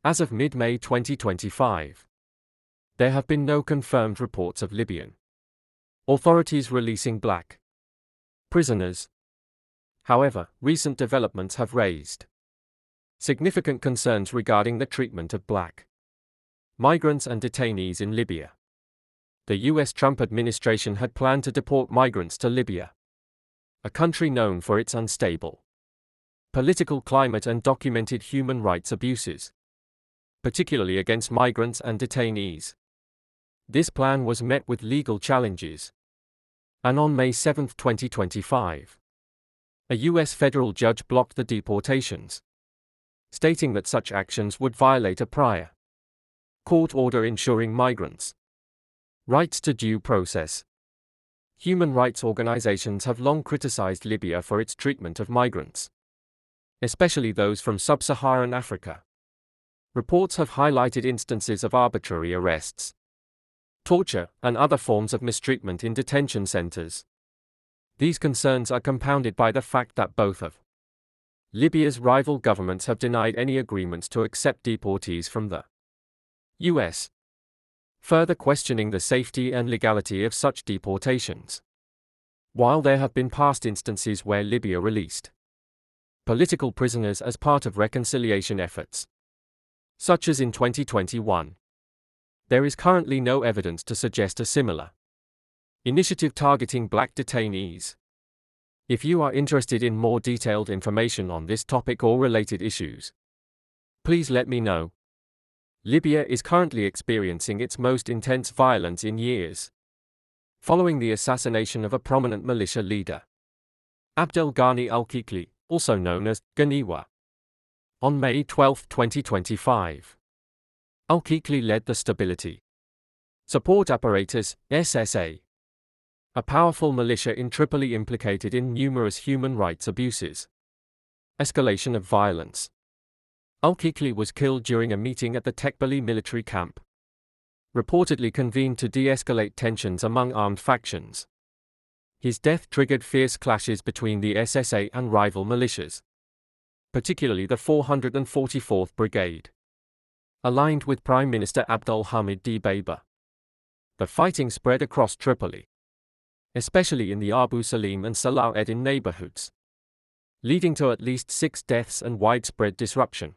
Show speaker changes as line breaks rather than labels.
As of mid-May 2025, there have been no confirmed reports of Libyan authorities releasing black prisoners. However, recent developments have raised significant concerns regarding the treatment of black migrants and detainees in Libya. The U.S. Trump administration had planned to deport migrants to Libya, a country known for its unstable political climate and documented human rights abuses, particularly against migrants and detainees. This plan was met with legal challenges, and on May 7, 2025, a U.S. federal judge blocked the deportations, stating that such actions would violate a prior court order ensuring migrants' rights to due process. Human rights organizations have long criticized Libya for its treatment of migrants, especially those from sub-Saharan Africa. Reports have highlighted instances of arbitrary arrests, torture, and other forms of mistreatment in detention centers. These concerns are compounded by the fact that both of Libya's rival governments have denied any agreements to accept deportees from the U.S., further questioning the safety and legality of such deportations. While there have been past instances where Libya released political prisoners as part of reconciliation efforts, such as in 2021, there is currently no evidence to suggest a similar initiative targeting black detainees. If you are interested in more detailed information on this topic or related issues, please let me know. Libya is currently experiencing its most intense violence in years, following the assassination of a prominent militia leader, Abdel Ghani al-Kikli, also known as Ghaniwa. On May 12, 2025, al-Kikli led the Stability Support Apparatus, SSA, a powerful militia in Tripoli implicated in numerous human rights abuses. Escalation of violence. Al-Kikli was killed during a meeting at the Tekbali military camp, reportedly convened to de-escalate tensions among armed factions. His death triggered fierce clashes between the SSA and rival militias, particularly the 444th Brigade, aligned with Prime Minister Abdul Hamid Dbeiba. The fighting spread across Tripoli, especially in the Abu Salim and Salah Eddin neighborhoods, leading to at least 6 deaths and widespread disruption.